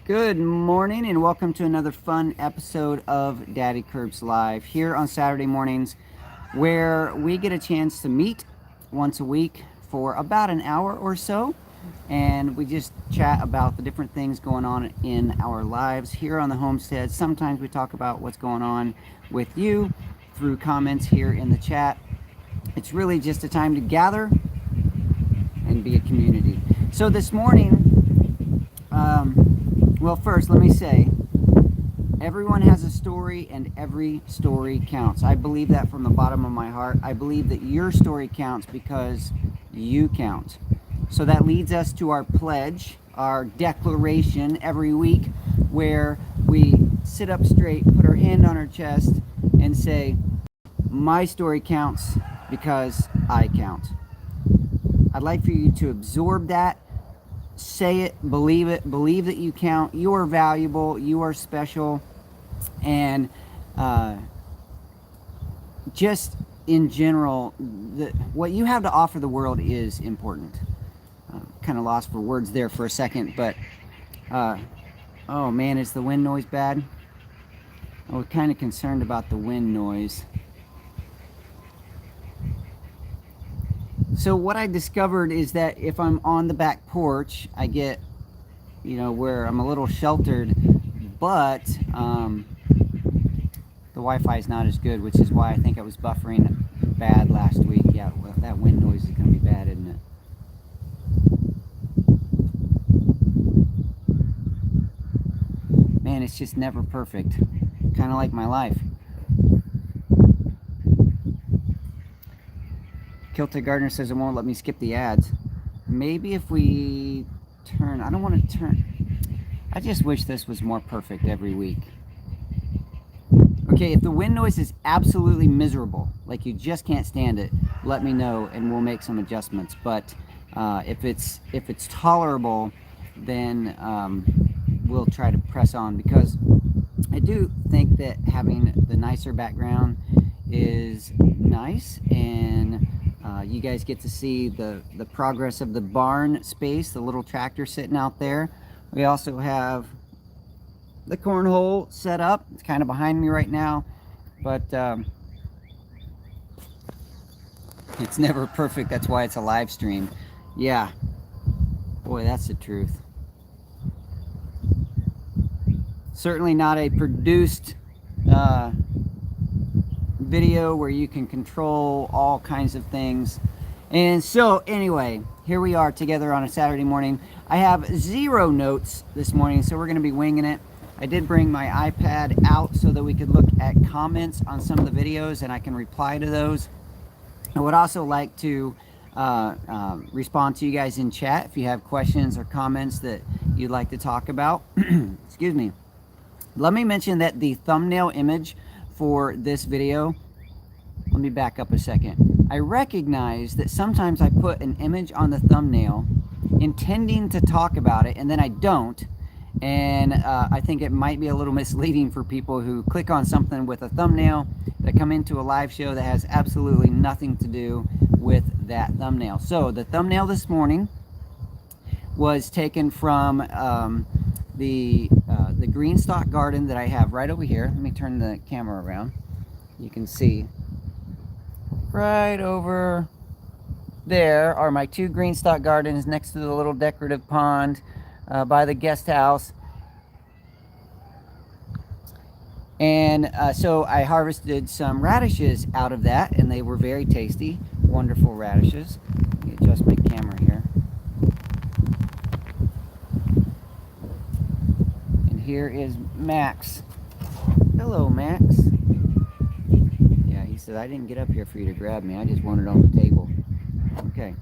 Good morning and welcome to another fun episode of Daddykirbs Live here on Saturday mornings, where we get a chance to meet once a week for about an hour or so, and we just chat about the different things going on in our lives here on the homestead. Sometimes we talk about what's going on with you through comments here in the chat. It's really just a time to gather and be a community. So this morning, well, first, let me say, everyone has a story and every story counts. I believe that from the bottom of my heart. I believe that your story counts because you count. So that leads us to our pledge, our declaration every week, where we sit up straight, put our hand on our chest, and say, my story counts because I count. I'd like for you to absorb that. Say it, believe that you count. You are valuable, you are special, and just in general, what you have to offer the world is important. Kind of lost for words there for a second, but oh man, is the wind noise bad? I was kind of concerned about the wind noise. So what I discovered is that if I'm on the back porch, I get, where I'm a little sheltered, but the Wi-Fi is not as good, which is why I think I was buffering bad last week. Yeah, well, that wind noise is going to be bad, isn't it? Man, it's just never perfect. Kind of like my life. Kilted Gardener says it won't let me skip the ads. Maybe if we turn, I don't want to turn, I just wish this was more perfect every week. Okay, if the wind noise is absolutely miserable, like you just can't stand it, let me know and we'll make some adjustments. But if it's tolerable, then we'll try to press on, because I do think that having the nicer background is nice, and you guys get to see the progress of the barn space, the little tractor sitting out there. We also have the cornhole set up. It's kind of behind me right now, but it's never perfect. That's why it's a live stream. Yeah, boy, that's the truth. Certainly not a produced video where you can control all kinds of things. And so anyway, here we are together on a Saturday morning. I have 0 notes this morning, so we're going to be winging it. I did bring my iPad out so that we could look at comments on some of the videos and I can reply to those. I would also like to respond to you guys in chat if you have questions or comments that you'd like to talk about. Excuse me. Let me mention that the thumbnail image for this video, let me back up a second. I recognize that sometimes I put an image on the thumbnail intending to talk about it, and then I don't. And I think it might be a little misleading for people who click on something with a thumbnail that come into a live show that has absolutely nothing to do with that thumbnail. So the thumbnail this morning was taken from the green stock garden that I have right over here. Let me turn the camera around. You can see right over there are my 2 green stock gardens next to the little decorative pond by the guest house. And so I harvested some radishes out of that, and they were very tasty, wonderful radishes. Let me adjust my camera here. Here is Max. Hello, Max. Yeah, he said, I didn't get up here for you to grab me. I just wanted it on the table. Okay.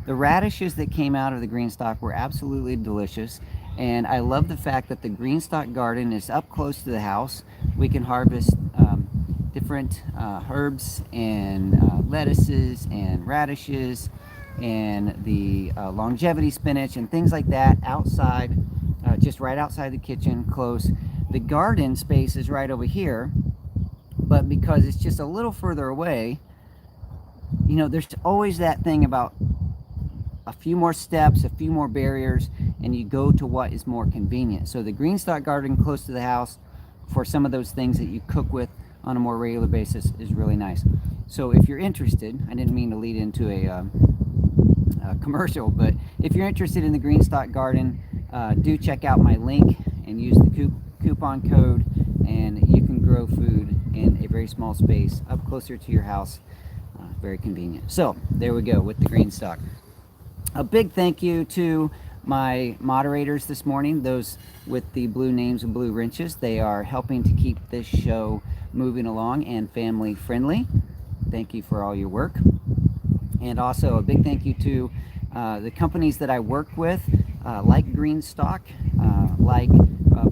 The radishes that came out of the green stock were absolutely delicious. And I love the fact that the green stock garden is up close to the house. We can harvest different herbs and lettuces and radishes and the longevity spinach and things like that outside. Just right outside the kitchen, close. The garden space is right over here, but because it's just a little further away, there's always that thing about a few more steps, a few more barriers, and you go to what is more convenient. So the green stock garden close to the house for some of those things that you cook with on a more regular basis is really nice. So if you're interested, I didn't mean to lead into a commercial, but if you're interested in the green stock garden, do check out my link and use the coupon code, and you can grow food in a very small space up closer to your house. Very convenient. So there we go with the green stock. A big thank you to my moderators this morning, those with the blue names and blue wrenches. They are helping to keep this show moving along and family friendly. Thank you for all your work. And also a big thank you to the companies that I work with, like Greenstock, like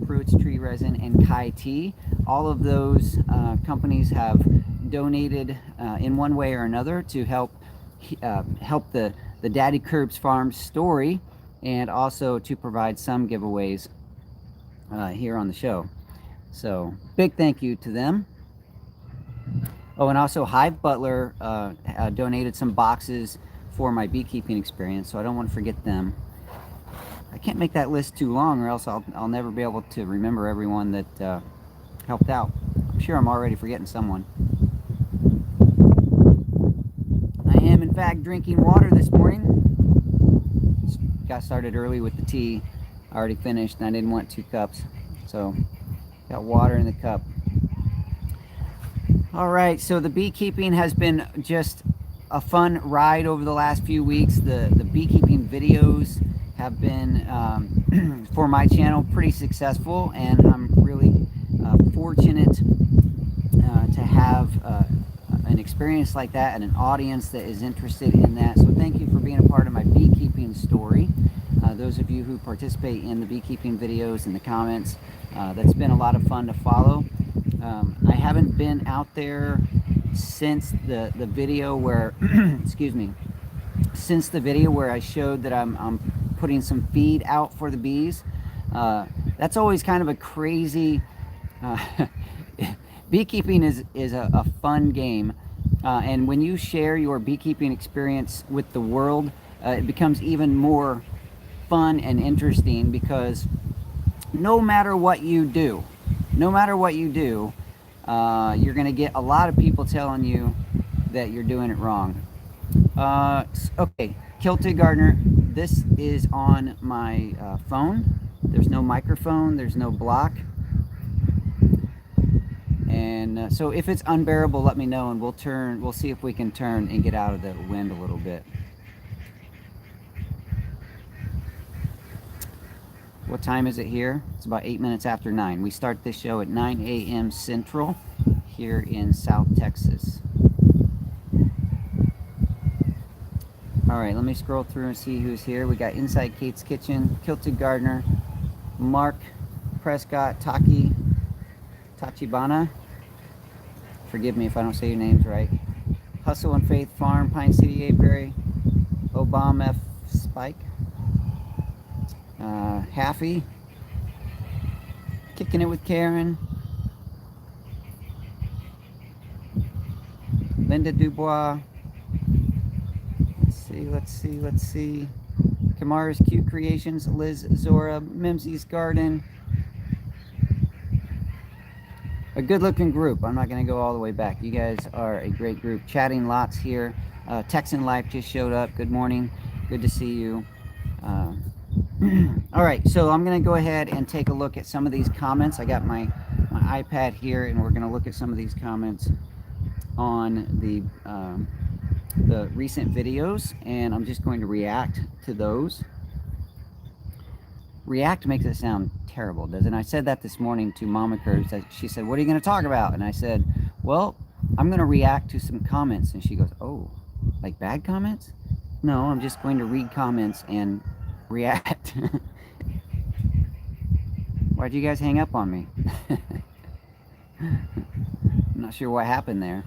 Pruitt's Tree Resin, and Kai Tea. All of those companies have donated in one way or another to help the Daddykirbs Farm story, and also to provide some giveaways here on the show. So big thank you to them. Oh, and also Hive Butler donated some boxes for my beekeeping experience, so I don't want to forget them. I can't make that list too long, or else I'll never be able to remember everyone that helped out. I'm sure I'm already forgetting someone. I am in fact drinking water this morning. Got started early with the tea. I already finished and I didn't want 2 cups, so got water in the cup. All right, so the beekeeping has been just a fun ride over the last few weeks. The beekeeping videos have been for my channel pretty successful, and I'm really fortunate to have an experience like that and an audience that is interested in that. So thank you for being a part of my beekeeping story. Those of you who participate in the beekeeping videos and the comments, that's been a lot of fun to follow. I haven't been out there since the video where excuse me, since the video where I showed that I'm putting some feed out for the bees. That's always kind of a crazy beekeeping is a fun game, and when you share your beekeeping experience with the world, it becomes even more fun and interesting, because no matter what you do, you're going to get a lot of people telling you that you're doing it wrong. Okay, Kilted Gardener, this is on my phone. There's no microphone, there's no block. And so if it's unbearable, let me know, and we'll see if we can turn and get out of the wind a little bit. What time is it here? It's about 8 minutes after 9. We start this show at 9 a.m. Central here in South Texas. All right, let me scroll through and see who's here. We got Inside Kate's Kitchen, Kilted Gardener, Mark Prescott, Tachibana. Forgive me if I don't say your names right. Hustle and Faith Farm, Pine City Apiary, Obama F. Spike, Haffy, Kicking It with Karen, Linda Dubois. Let's see. Kamara's Cute Creations, Liz Zora, Mimsy's Garden. A good looking group. I'm not going to go all the way back. You guys are a great group. Chatting lots here. Texan Life just showed up. Good morning. Good to see you. All right, so I'm going to go ahead and take a look at some of these comments. I got my iPad here, and we're going to look at some of these comments on the recent videos, and I'm just going to react to those. React makes it sound terrible, doesn't it? I said that this morning to Mama Kirbs. She said, "What are you going to talk about?" And I said, "Well, I'm going to react to some comments." And she goes, "Oh, like bad comments?" No, I'm just going to read comments and react. Why'd you guys hang up on me? I'm not sure what happened there.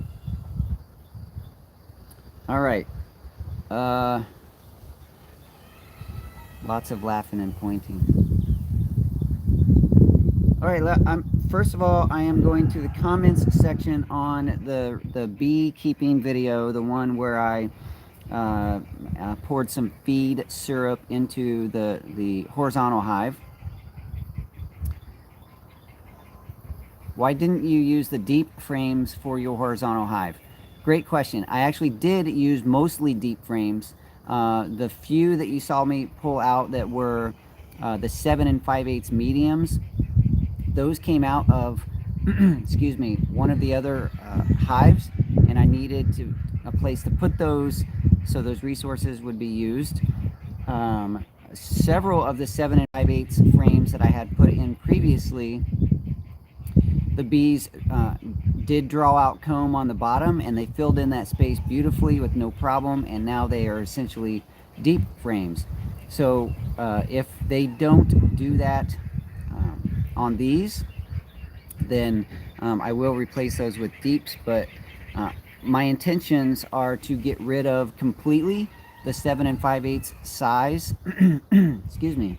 All right. Lots of laughing and pointing. All right, first of all, I am going to the comments section on the beekeeping video, the one where I poured some feed syrup into the horizontal hive. Why didn't you use the deep frames for your horizontal hive? Great question. I actually did use mostly deep frames. The few that you saw me pull out that were the 7 5/8 mediums, those came out of excuse me, one of the other hives, and I needed a place to put those so those resources would be used. Several of the 7 5/8 frames that I had put in previously, the bees did draw out comb on the bottom, and they filled in that space beautifully with no problem, and now they are essentially deep frames. So if they don't do that on these, then I will replace those with deeps, but my intentions are to get rid of completely the 7 5/8 size. Excuse me.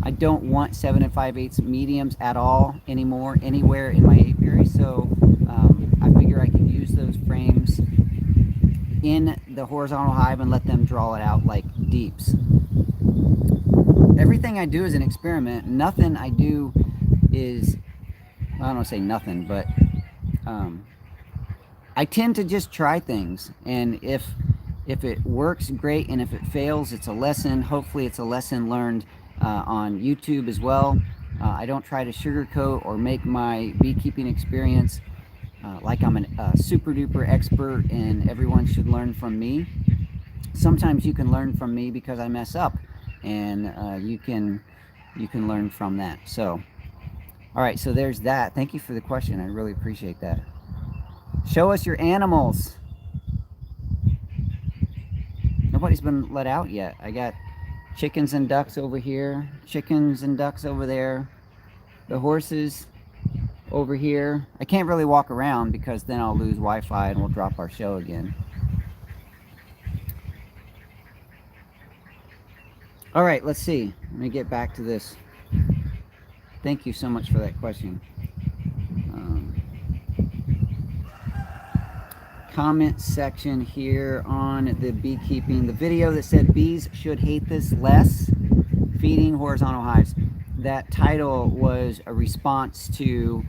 I don't want 7 5/8 mediums at all anymore anywhere in my apiary, so I figure I can use those frames in the horizontal hive and let them draw it out like deeps. Everything I do is an experiment. Nothing I do is, I don't want to say nothing, but I tend to just try things, and if it works, great, and if it fails, it's a lesson. Hopefully it's a lesson learned on YouTube as well. I don't try to sugarcoat or make my beekeeping experience like I'm a super duper expert and everyone should learn from me. Sometimes you can learn from me because I mess up, and you can learn from that. So all right, so there's that. Thank you for the question. I really appreciate that. Show us your animals. Nobody's been let out yet. I got chickens and ducks over here, chickens and ducks over there, the horses over here. I can't really walk around because then I'll lose Wi-Fi and we'll drop our show again. All right, let's see. Let me get back to this. Thank you so much for that question. Comment section here on the beekeeping, the video that said bees should hate this less, feeding horizontal hives. That title was a response to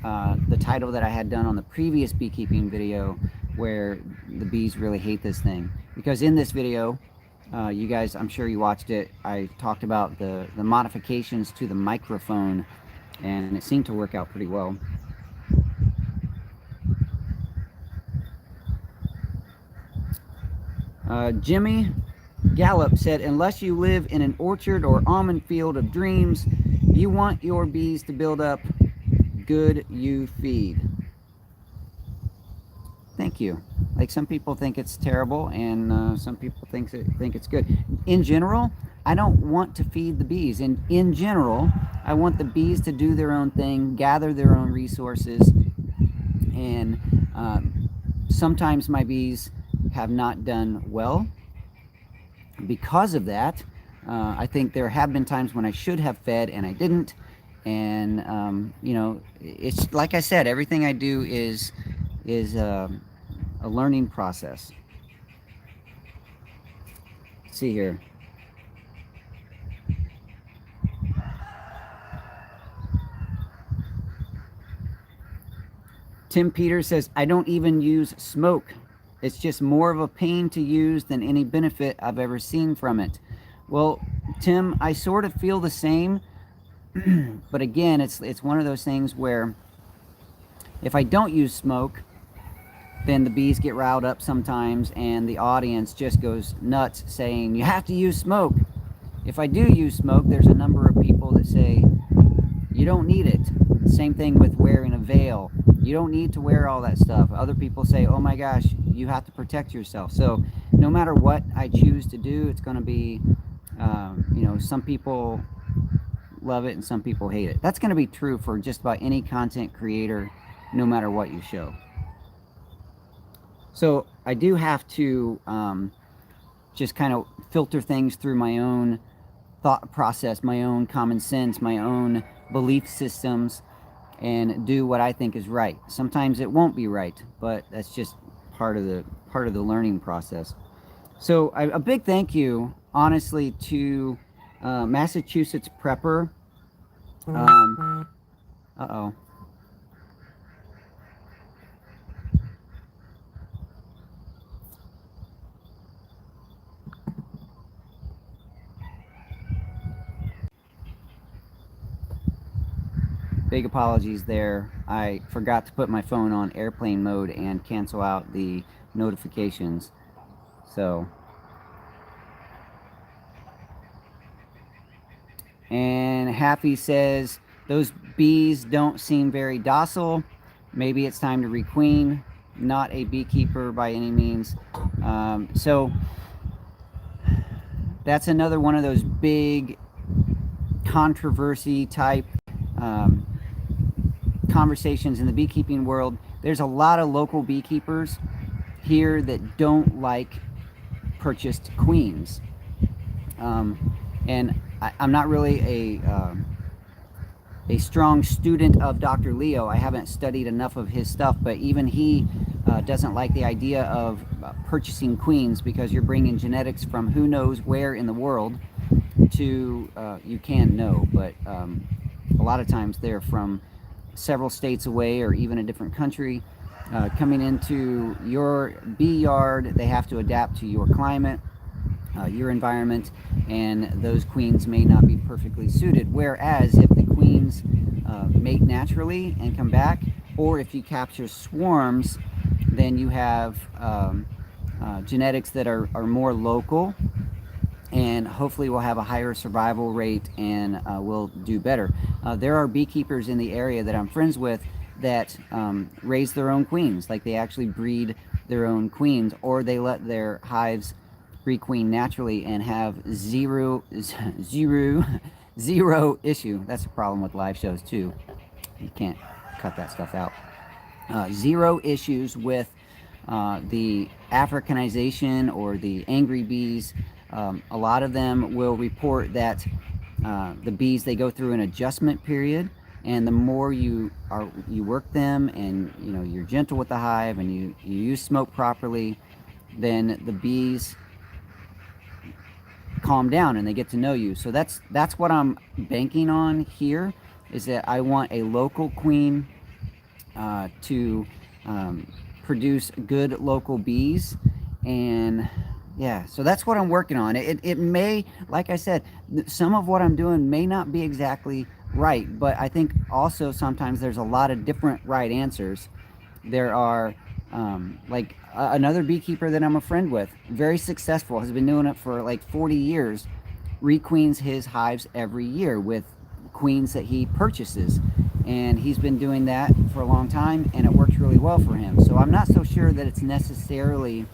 the title that I had done on the previous beekeeping video where the bees really hate this thing. Because in this video, you guys, I'm sure you watched it, I talked about the modifications to the microphone, and it seemed to work out pretty well. Jimmy Gallup said, unless you live in an orchard or almond field of dreams, you want your bees to build up, good you feed. Thank you. Like, some people think it's terrible, and some people think it's good. In general, I don't want to feed the bees. And in general, I want the bees to do their own thing, gather their own resources. And sometimes my bees have not done well because of that. I think there have been times when I should have fed and I didn't. And you know, it's like I said, everything I do is a learning process. Let's see here. Tim Peters says, I don't even use smoke. It's just more of a pain to use than any benefit I've ever seen from it. Well, Tim, I sort of feel the same. But again, it's one of those things where if I don't use smoke, then the bees get riled up sometimes, and the audience just goes nuts saying, you have to use smoke. If I do use smoke, there's a number of people that say, you don't need it. Same thing with wearing a veil. You don't need to wear all that stuff. Other people say, oh my gosh, you have to protect yourself. So no matter what I choose to do, it's going to be, you know, some people love it and some people hate it. That's going to be true for just about any content creator, no matter what you show. So I do have to just kind of filter things through my own thought process, my own common sense, my own belief systems, and do what I think is right. Sometimes it won't be right, but that's just part of the learning process. So a big thank you, honestly, to Massachusetts Prepper. Uh-oh. Big apologies there. I forgot to put my phone on airplane mode and cancel out the notifications. So, and Happy says, those bees don't seem very docile. Maybe it's time to requeen. Not a beekeeper by any means. So that's another one of those big controversy type conversations in the beekeeping world. There's a lot of local beekeepers here that don't like purchased queens. And I'm not really a strong student of Dr. Leo. I haven't studied enough of his stuff, but even he doesn't like the idea of purchasing queens, because you're bringing genetics from who knows where in the world to, you can know, but a lot of times they're from several states away or even a different country. Coming into your bee yard, they have to adapt to your climate, your environment, and those queens may not be perfectly suited. Whereas if the queens mate naturally and come back, or if you capture swarms, then you have genetics that are more local, and hopefully we'll have a higher survival rate and we'll do better. There are beekeepers in the area that I'm friends with that raise their own queens, like they actually breed their own queens, or they let their hives requeen naturally and have zero issue. That's a problem with live shows too. You can't cut that stuff out. Zero issues with the Africanization or the angry bees. A lot of them will report that the bees, they go through an adjustment period, and the more you work them, and you're gentle with the hive, and you use smoke properly, then the bees calm down and they get to know you. So that's what I'm banking on here, is that I want a local queen to produce good local bees. And yeah, so that's what I'm working on. It may, like I said, some of what I'm doing may not be exactly right, but I think also sometimes there's a lot of different right answers. There are like another beekeeper that I'm a friend with, very successful, has been doing it for like 40 years, requeens his hives every year with queens that he purchases, and he's been doing that for a long time, and it works really well for him. So I'm not so sure that it's necessarily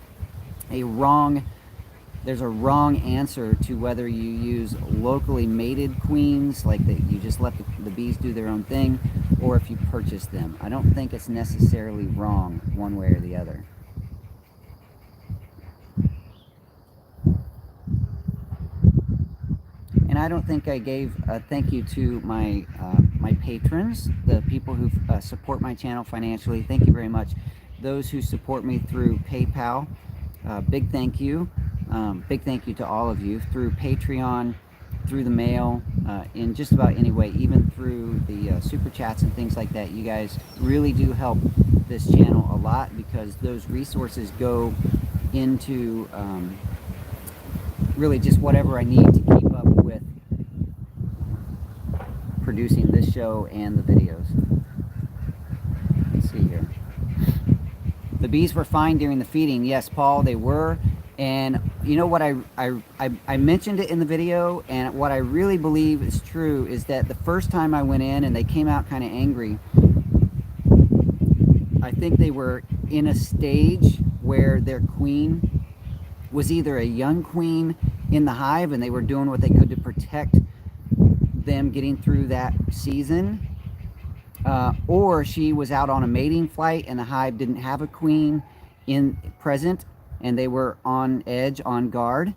there's a wrong answer to whether you use locally mated queens, like that you just let the bees do their own thing, or if you purchase them. I don't think it's necessarily wrong one way or the other. And I don't think I gave a thank you to my my patrons, the people who support my channel financially. Thank you very much. Those who support me through PayPal, big thank you. Big thank you to all of you through Patreon, through the mail, in just about any way, even through the super chats and things like that. You guys really do help this channel a lot, because those resources go into really just whatever I need to keep up with producing this show and the videos. Let's see here. The bees were fine during the feeding. Yes, Paul, they were. And you know what, I mentioned it in the video, and what I really believe is true is that the first time I went in and they came out kind of angry, I think they were in a stage where their queen was either a young queen in the hive and they were doing what they could to protect them getting through that season, or she was out on a mating flight and the hive didn't have a queen present, and they were on edge, on guard.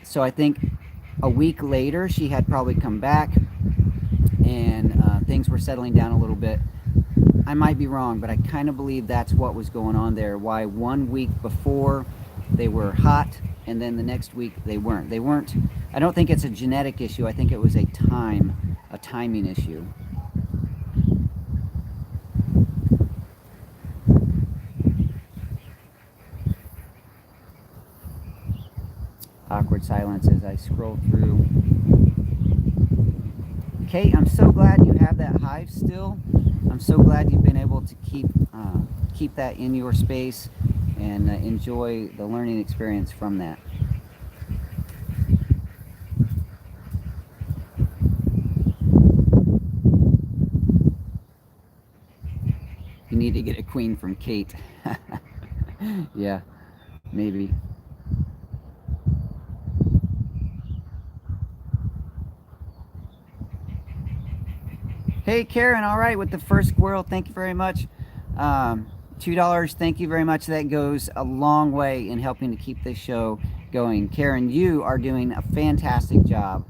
So I think a week later she had probably come back, and things were settling down a little bit. I might be wrong, but I kind of believe that's what was going on there. Why 1 week before they were hot, and then the next week they weren't. I don't think it's a genetic issue. I think it was a timing issue. Awkward silence as I scroll through. Kate, I'm so glad you have that hive still. I'm so glad you've been able to keep that in your space and enjoy the learning experience from that. You need to get a queen from Kate. Yeah, maybe. Hey, Karen, all right, with the first squirrel, thank you very much. $2, thank you very much. That goes a long way in helping to keep this show going. Karen, you are doing a fantastic job.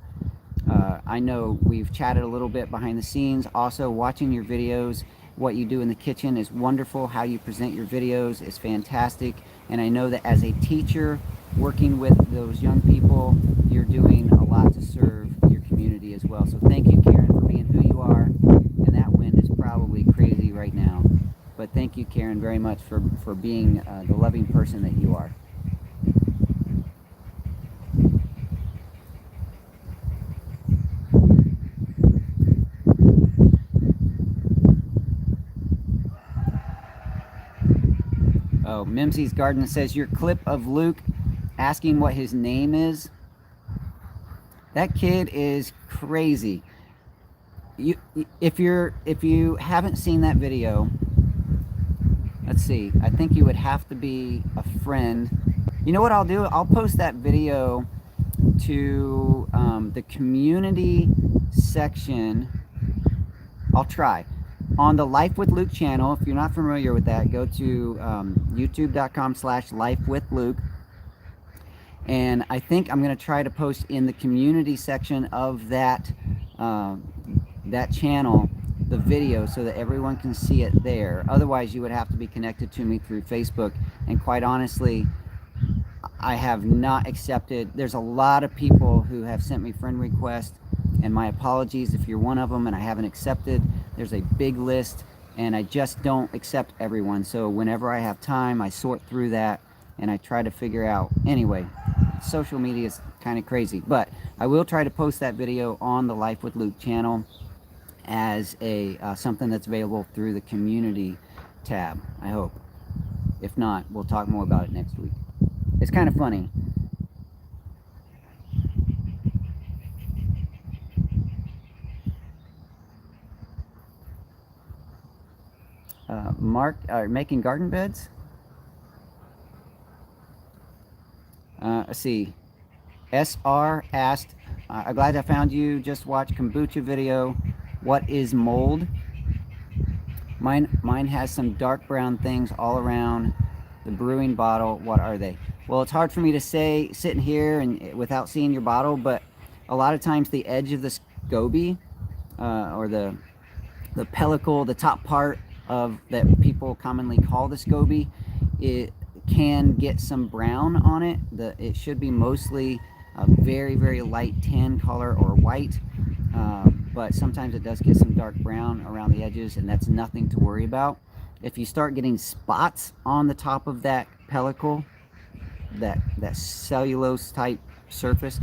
I know we've chatted a little bit behind the scenes. Also, watching your videos, what you do in the kitchen is wonderful. How you present your videos is fantastic. And I know that as a teacher, working with those young people, you're doing a lot to serve your community as well. So thank you, Karen, for being who you are. And that wind is probably crazy right now. But thank you, Karen, very much for being the loving person that you are. Oh, Mimsy's Garden says, your clip of Luke asking what his name is. That kid is crazy. If you haven't seen that video, let's see, I think you would have to be a friend. You know what I'll do? I'll post that video to the community section. I'll try. On the Life with Luke channel, if you're not familiar with that, go to youtube.com/lifewithluke. And I think I'm going to try to post in the community section of that that channel the video so that everyone can see it there. Otherwise, you would have to be connected to me through Facebook. And quite honestly, I have not accepted. There's a lot of people who have sent me friend requests, and my apologies if you're one of them and I haven't accepted. There's a big list, and I just don't accept everyone. So whenever I have time, I sort through that and I try to figure out. Anyway, social media is kind of crazy, but I will try to post that video on the Life with Luke channel as a something that's available through the community tab, I hope. If not, we'll talk more about it next week. It's kind of funny. Mark, making garden beds? Let's see. SR asked, I'm glad I found you. Just watched kombucha video. What is mold? Mine has some dark brown things all around the brewing bottle. What are they? Well, it's hard for me to say sitting here and without seeing your bottle, but a lot of times the edge of the SCOBY or the pellicle, the top part of that people commonly call the SCOBY, it can get some brown on it. It should be mostly a very, very light tan color or white, but sometimes it does get some dark brown around the edges, and that's nothing to worry about. If you start getting spots on the top of that pellicle, that cellulose type surface,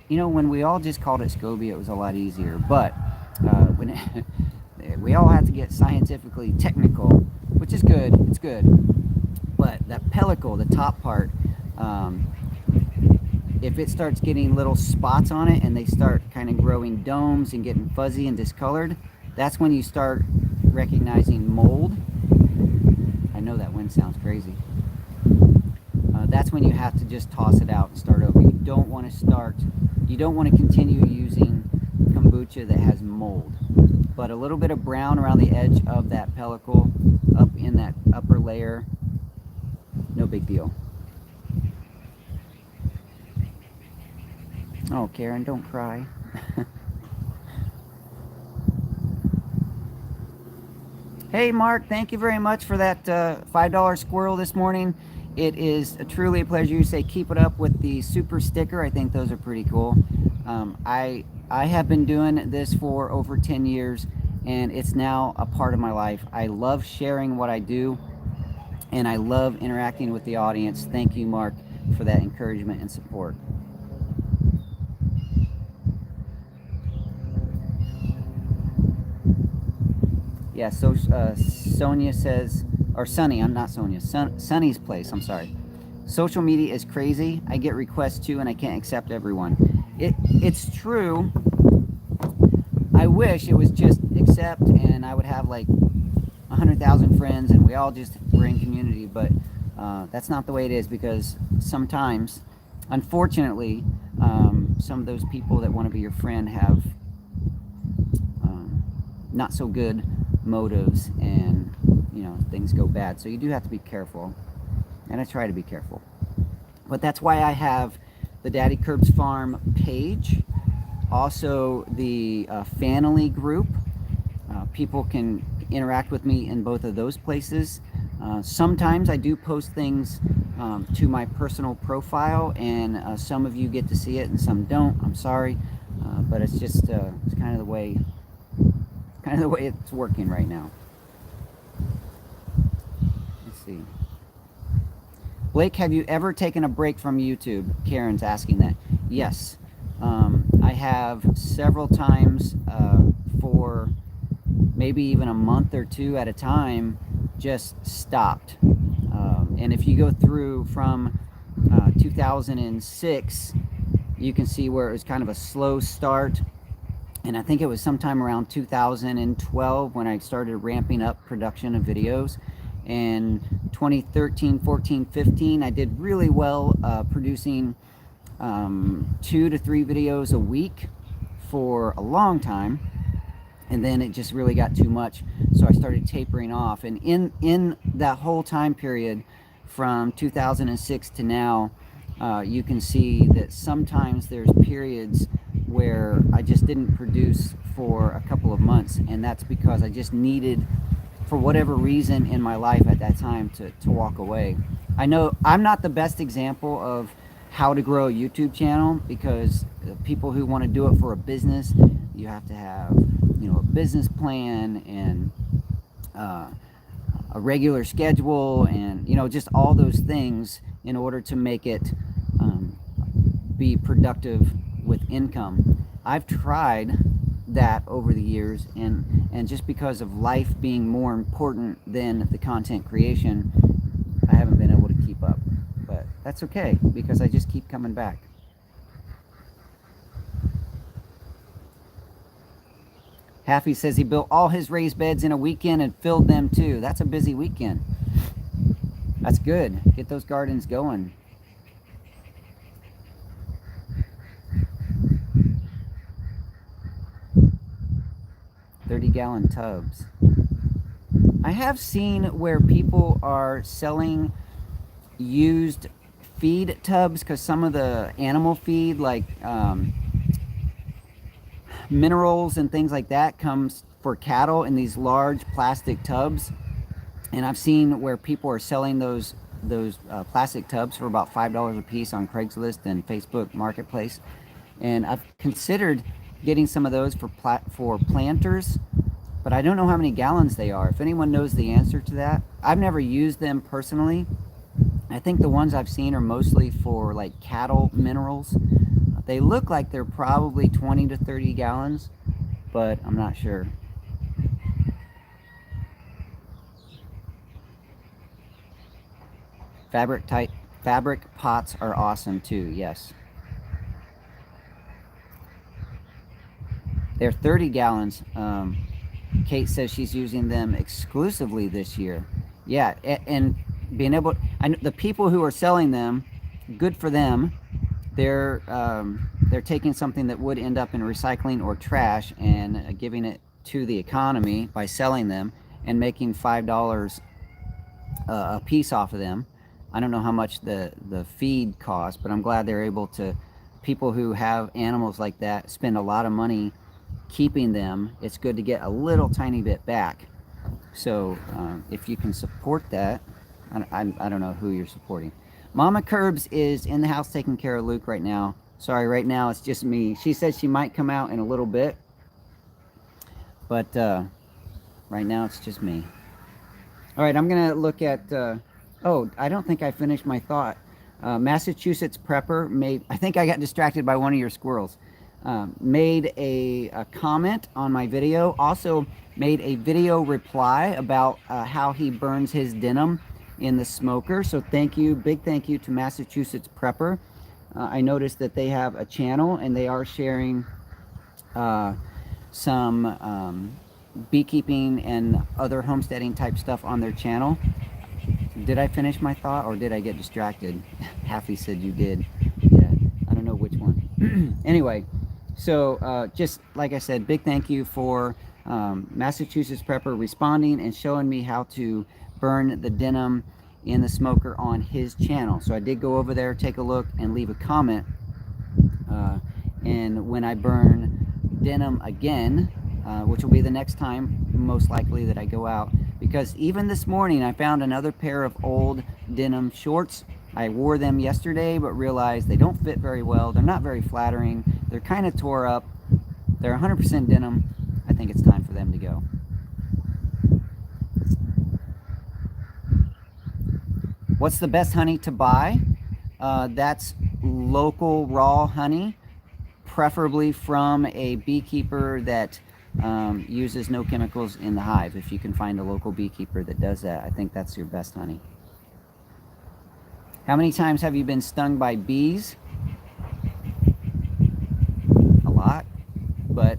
you know, when we all just called it SCOBY, it was a lot easier, but when we all have to get scientifically technical, which is good, it's good. But that pellicle, the top part, if it starts getting little spots on it and they start kind of growing domes and getting fuzzy and discolored, that's when you start recognizing mold. I know that wind sounds crazy. That's when you have to just toss it out and start over. You don't want to continue using kombucha that has mold. But a little bit of brown around the edge of that pellicle, up in that upper layer, no big deal. Oh, Karen, don't cry. Hey, Mark, thank you very much for that $5 squirrel this morning. It is truly a pleasure. You say keep it up with the super sticker. I think those are pretty cool. I have been doing this for over 10 years, and it's now a part of my life. I love sharing what I do, and I love interacting with the audience. Thank you, Mark, for that encouragement and support. Yeah, so Sonia says, or Sunny, I'm not Sonia, Sunny's place, I'm sorry. Social media is crazy. I get requests too, and I can't accept everyone. It's true. I wish it was just accept, and I would have like 100,000 friends, and we all just were in community. But that's not the way it is, because sometimes, unfortunately, some of those people that want to be your friend have not so good motives, and things go bad. So you do have to be careful, and I try to be careful. But that's why I have the Daddykirbs Farm page, also the family group. People can interact with me in both of those places. Sometimes I do post things to my personal profile, and some of you get to see it and some don't. I'm sorry, but it's just it's kind of the way it's working right now. Let's see. Blake, have you ever taken a break from YouTube? Karen's asking that. Yes, I have several times for maybe even a month or two at a time, just stopped. And if you go through from 2006, you can see where it was kind of a slow start. And I think it was sometime around 2012 when I started ramping up production of videos. And 2013, 14, 15, I did really well producing 2 to 3 videos a week for a long time. And then it just really got too much, so I started tapering off. And in that whole time period from 2006 to now, you can see that sometimes there's periods where I just didn't produce for a couple of months, and that's because I just needed, for whatever reason in my life at that time, to walk away. I know I'm not the best example of how to grow a YouTube channel, because people who want to do it for a business, you have to have a business plan and a regular schedule, and just all those things in order to make it be productive with income. I've tried that over the years, and just because of life being more important than the content creation, I haven't been able to keep up. But that's okay, because I just keep coming back. Happy says he built all his raised beds in a weekend and filled them too. That's a busy weekend. That's good. Get those gardens going. $30-gallon tubs. I have seen where people are selling used feed tubs, because some of the animal feed, like minerals and things like that, comes for cattle in these large plastic tubs. And I've seen where people are selling those plastic tubs for about $5 a piece on Craigslist and Facebook Marketplace. And I've considered getting some of those for planters, but I don't know how many gallons they are. If anyone knows the answer to that. I've never used them personally. I think the ones I've seen are mostly for like cattle minerals. They look like they're probably 20 to 30 gallons, but I'm not sure. Fabric pots are awesome too, yes. They're 30 gallons. Kate says she's using them exclusively this year. Yeah, and being able, the people who are selling them, good for them. They're taking something that would end up in recycling or trash and giving it to the economy by selling them and making $5 a piece off of them. I don't know how much the feed costs, but I'm glad they're able to. People who have animals like that spend a lot of money keeping them. It's good to get a little tiny bit back. So if you can support that, I don't know who you're supporting. Mama Curbs is in the house taking care of Luke right now. Sorry, right now it's just me. She says she might come out in a little bit, but right now it's just me. All right, I'm gonna look at. Oh, I don't think I finished my thought. Massachusetts prepper made. I think I got distracted by one of your squirrels. Made a comment on my video. Also made a video reply about how he burns his denim in the smoker. So thank you, big thank you to Massachusetts prepper. I noticed that they have a channel and they are sharing some beekeeping and other homesteading type stuff on their channel. Did I finish my thought or did I get distracted? Happy said you did. Yeah, I don't know which one. Anyway, so just like I said, big thank you for Massachusetts prepper responding and showing me how to burn the denim in the smoker on his channel. So I did go over there, take a look, and leave a comment. And when I burn denim again, which will be the next time most likely that I go out, because even this morning I found another pair of old denim shorts. I wore them yesterday but realized they don't fit very well. They're not very flattering. They're kind of tore up. They're 100% denim. I think it's time for them to go. What's the best honey to buy? That's local raw honey, preferably from a beekeeper that uses no chemicals in the hive. If you can find a local beekeeper that does that, I think that's your best honey. How many times have you been stung by bees? A lot, but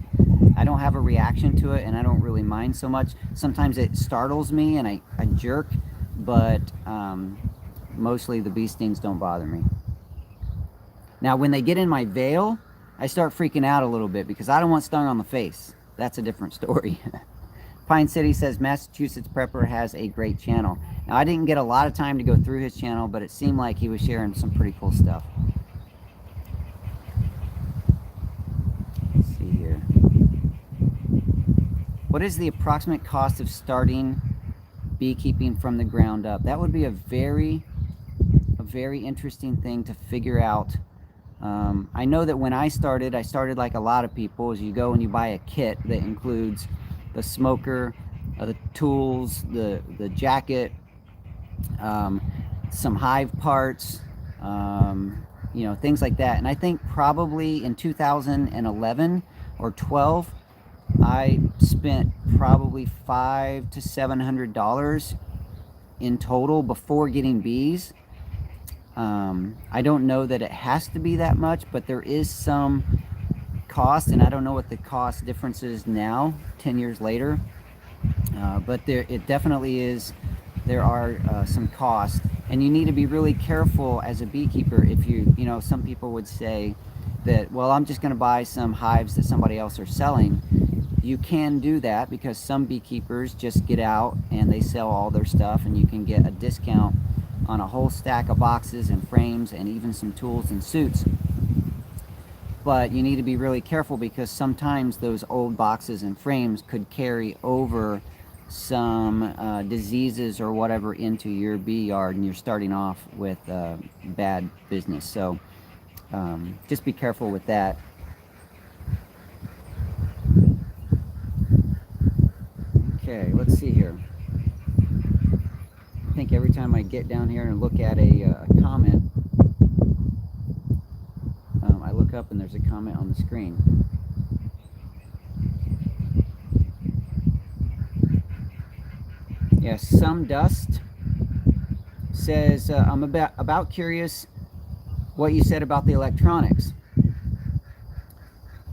I don't have a reaction to it and I don't really mind so much. Sometimes it startles me and I jerk, but mostly the bee stings don't bother me. Now when they get in my veil, I start freaking out a little bit because I don't want stung on the face. That's a different story. Pine City says Massachusetts prepper has a great channel. Now I didn't get a lot of time to go through his channel, but it seemed like he was sharing some pretty cool stuff. Let's see here. What is the approximate cost of starting beekeeping from the ground up? That would be a very interesting thing to figure out. I know that when I started like a lot of people, is you go and you buy a kit that includes the smoker, the tools, the jacket, some hive parts, you know, things like that. And I think probably in 2011 or 12, I spent probably $500 to $700 in total before getting bees. I don't know that it has to be that much, but there is some cost, and I don't know what the cost difference is now, 10 years later. But it definitely is. There are some costs, and you need to be really careful as a beekeeper. If you know, some people would say that, well, I'm just going to buy some hives that somebody else are selling. You can do that because some beekeepers just get out and they sell all their stuff, and you can get a discount on a whole stack of boxes and frames and even some tools and suits. But you need to be really careful because sometimes those old boxes and frames could carry over some diseases or whatever into your bee yard, and you're starting off with bad business. So just be careful with that. Okay, let's see here. I think every time I get down here and look at a comment, I look up and there's a comment on the screen. Yes, Some Dust says, I'm about curious what you said about the electronics.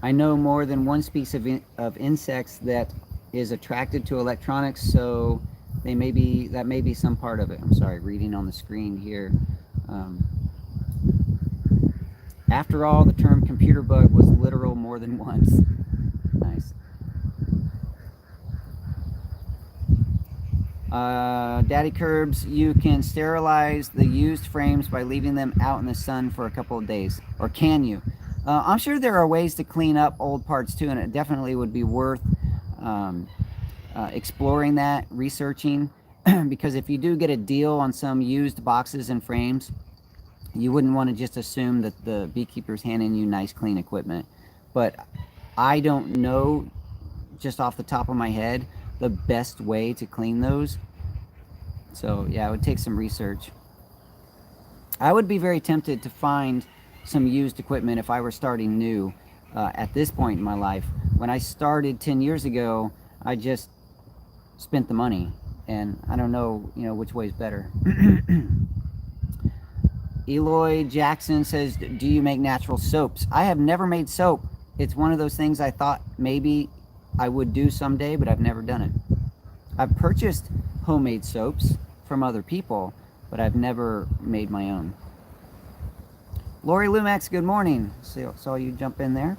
I know more than one species of insects that is attracted to electronics, so that may be some part of it. I'm sorry, reading on the screen here. After all, the term computer bug was literal more than once. Nice. Daddykirbs, you can sterilize the used frames by leaving them out in the sun for a couple of days. Or can you? I'm sure there are ways to clean up old parts too, and it definitely would be worth exploring that, researching. because if you do get a deal on some used boxes and frames, you wouldn't want to just assume that the beekeeper's handing you nice, clean equipment. But I don't know, just off the top of my head, the best way to clean those. So yeah, it would take some research. I would be very tempted to find some used equipment if I were starting new at this point in my life. When I started 10 years ago, I just spent the money, and I don't know, which way is better. Eloy Jackson says, do you make natural soaps? I have never made soap. It's one of those things I thought maybe I would do someday, but I've never done it. I've purchased homemade soaps from other people, but I've never made my own. Lori Lumax, good morning. Saw you jump in there.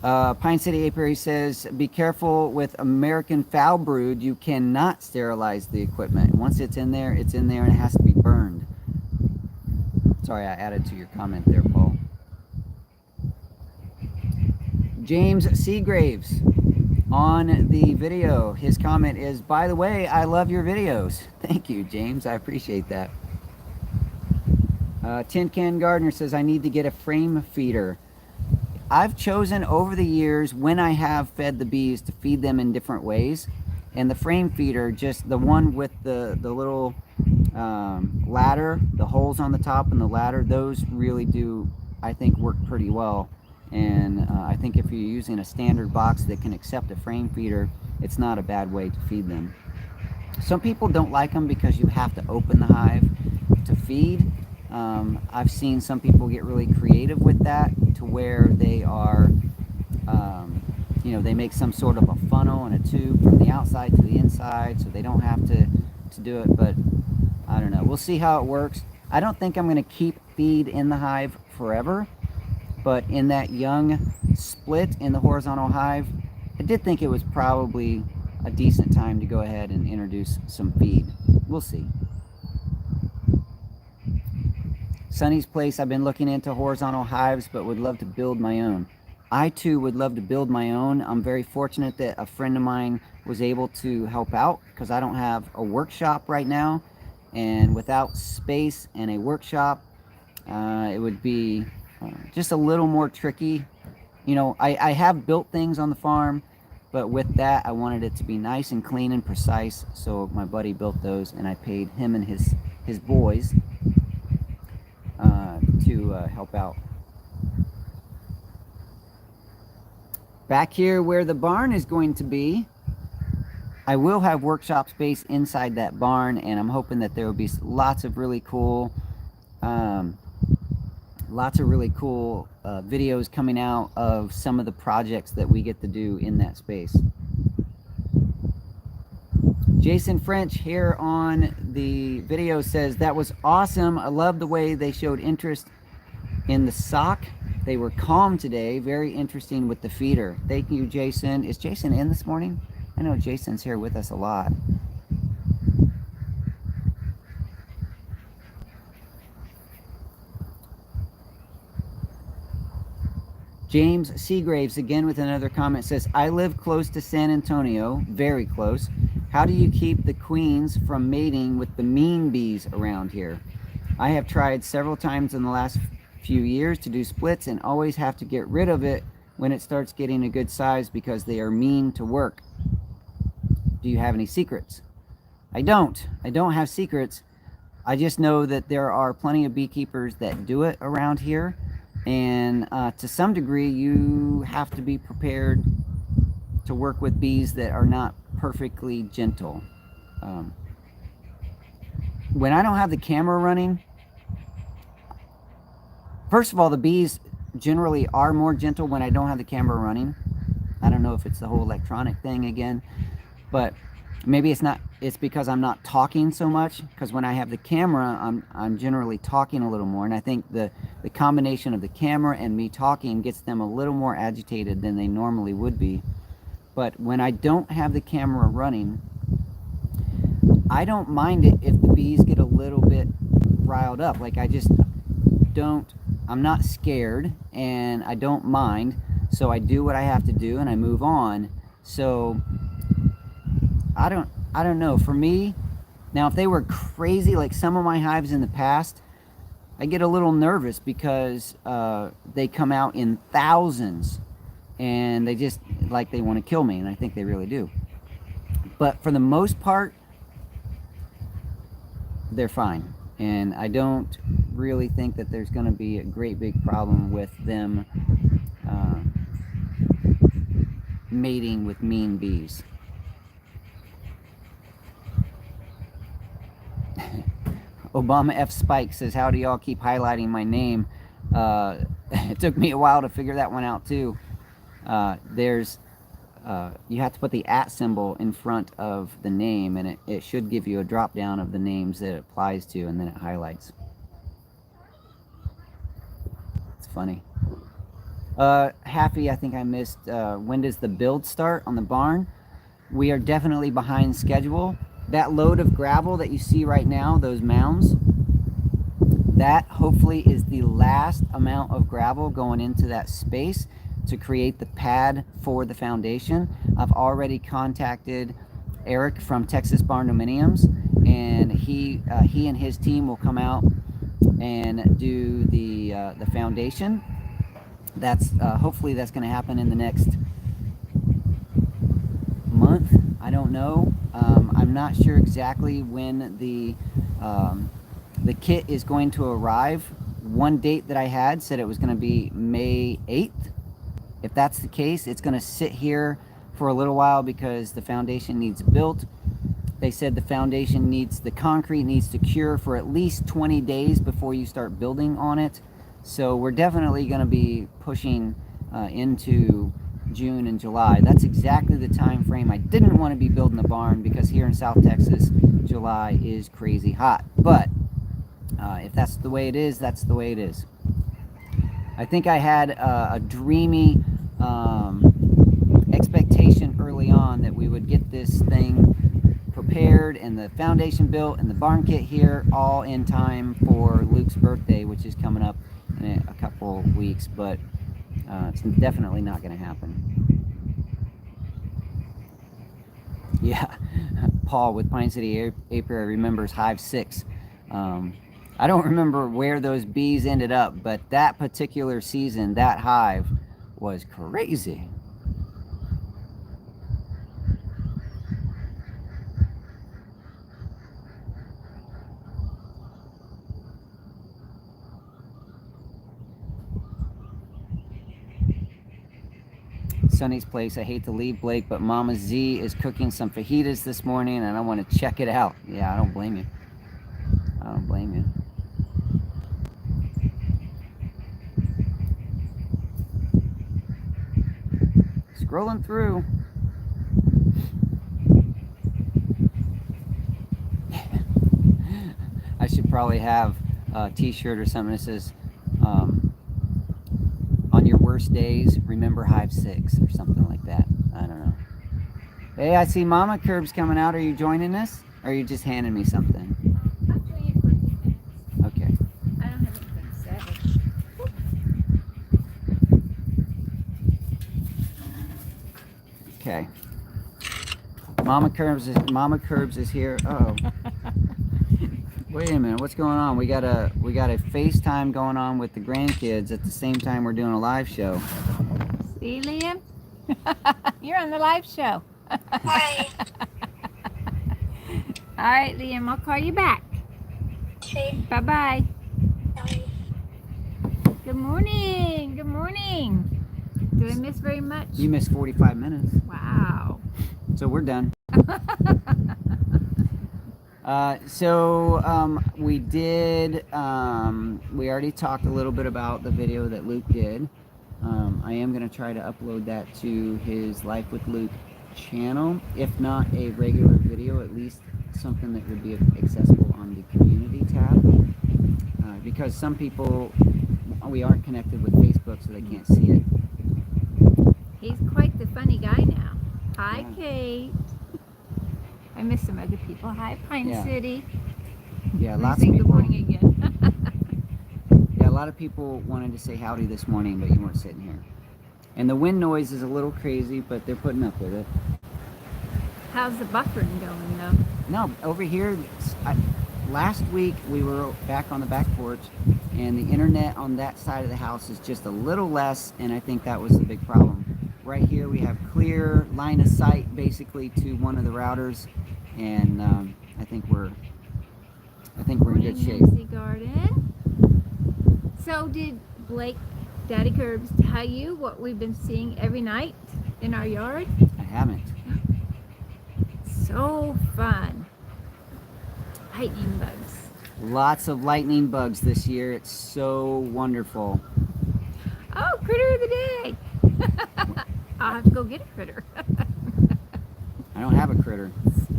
Pine City Apiary says, be careful with American foul brood. You cannot sterilize the equipment. Once it's in there, and it has to be burned. Sorry, I added to your comment there, Paul. James Seagraves on the video, his comment is, by the way, I love your videos. Thank you, James. I appreciate that. Tin Can Gardener says, I need to get a frame feeder. I've chosen over the years when I have fed the bees to feed them in different ways. And the frame feeder, just the one with the little ladder, the holes on the top and the ladder, those really do, I think, work pretty well. And I think if you're using a standard box that can accept a frame feeder, it's not a bad way to feed them. Some people don't like them because you have to open the hive to feed. I've seen some people get really creative with that to where they are, they make some sort of a funnel and a tube from the outside to the inside so they don't have to do it. But I don't know. We'll see how it works. I don't think I'm going to keep feed in the hive forever. But in that young split in the horizontal hive, I did think it was probably a decent time to go ahead and introduce some feed. We'll see. Sunny's Place, I've been looking into horizontal hives, but would love to build my own. I too would love to build my own. I'm very fortunate that a friend of mine was able to help out because I don't have a workshop right now. And without space and a workshop, it would be just a little more tricky. I have built things on the farm, but with that, I wanted it to be nice and clean and precise. So my buddy built those, and I paid him and his boys to help out. Back here where the barn is going to be, I will have workshop space inside that barn, and I'm hoping that there will be lots of really cool videos coming out of some of the projects that we get to do in that space. Jason French here on the video says, that was awesome. I love the way they showed interest in the sock. They were calm today. Very interesting with the feeder. Thank you, Jason. Is Jason in this morning? I know Jason's here with us a lot. James Seagraves again with another comment says, I live close to San Antonio, very close. How do you keep the queens from mating with the mean bees around here? I have tried several times in the last few years to do splits and always have to get rid of it when it starts getting a good size because they are mean to work. Do you have any secrets? I don't have secrets. I just know that there are plenty of beekeepers that do it around here. And to some degree, you have to be prepared to work with bees that are not perfectly gentle. When I don't have the camera running, first of all, the bees generally are more gentle when I don't have the camera running. I don't know if it's the whole electronic thing again, but maybe it's not. It's because I'm not talking so much, because when I have the camera, I'm generally talking a little more, and I think the combination of the camera and me talking gets them a little more agitated than they normally would be. But when I don't have the camera running, I don't mind it if the bees get a little bit riled up. Like, I just don't, I'm not scared, and I don't mind. So I do what I have to do and I move on. So I don't know. For me, now if they were crazy like some of my hives in the past, I get a little nervous because they come out in thousands and they just like they want to kill me, and I think they really do. But for the most part, they're fine. And I don't really think that there's going to be a great big problem with them mating with mean bees. Obama F. Spike says, how do y'all keep highlighting my name? It took me a while to figure that one out too. You have to put the @ symbol in front of the name, and it should give you a drop down of the names that it applies to, and then it highlights. It's funny. Happy, I think I missed, when does the build start on the barn? We are definitely behind schedule. That load of gravel that you see right now, those mounds, that hopefully is the last amount of gravel going into that space to create the pad for the foundation. I've already contacted Eric from Texas Barn Dominiums, and he and his team will come out and do the foundation. That's hopefully that's going to happen in the next month. I don't know. I'm not sure exactly when the kit is going to arrive. One date that I had said it was going to be May 8th. If that's the case, it's going to sit here for a little while because the foundation needs built. They said the concrete needs to cure for at least 20 days before you start building on it. So we're definitely going to be pushing into June and July. That's exactly the time frame I didn't want to be building the barn, because here in South Texas, July is crazy hot. But if that's the way it is, that's the way it is. I think I had a dreamy expectation early on that we would get this thing prepared and the foundation built and the barn kit here all in time for Luke's birthday, which is coming up in a couple weeks, but it's definitely not going to happen. Yeah, Paul with Pine City Apiary remembers Hive 6. I don't remember where those bees ended up, but that particular season, that hive was crazy. Sunny's Place, I hate to leave Blake, but Mama Z is cooking some fajitas this morning and I want to check it out. Yeah, I don't blame you. I don't blame you. Scrolling through. I should probably have a t-shirt or something that says, on your worst days, remember Hive 6 or something like that. I don't know. Hey, I see Mama Curbs coming out. Are you joining us? Or are you just handing me something? I'll join you for a few minutes. Okay. I don't have anything to say. Okay. Mama Curbs is here. Oh. Wait a minute, what's going on? We got a FaceTime going on with the grandkids at the same time we're doing a live show. See, Liam? You're on the live show. Hi. All right, Liam, I'll call you back. Okay. Bye-bye. Bye. Good morning. Good morning. Did I miss very much? You missed 45 minutes. Wow. So we're done. We did, we already talked a little bit about the video that Luke did. I am going to try to upload that to his Life with Luke channel. If not a regular video, at least something that would be accessible on the community tab. Because some people, we aren't connected with Facebook, so they can't see it. He's quite the funny guy now. Hi, Yeah. Kate. I miss some other people. Hi, Pine Yeah. City. Yeah, Let me lots say of good people. morning again. Yeah, a lot of people wanted to say howdy this morning, but you weren't sitting here. And the wind noise is a little crazy, but they're putting up with it. How's the buffering going though? No, over here, last week we were back on the back porch, and the internet on that side of the house is just a little less, and I think that was the big problem. Right here we have clear line of sight basically to one of the routers, and I think we're in good shape. Nancy Garden. So did Blake, Daddykirbs, tell you what we've been seeing every night in our yard? I haven't. So fun. Lightning bugs. Lots of lightning bugs this year. It's so wonderful. Oh, critter of the day. I'll have to go get a critter. I don't have a critter.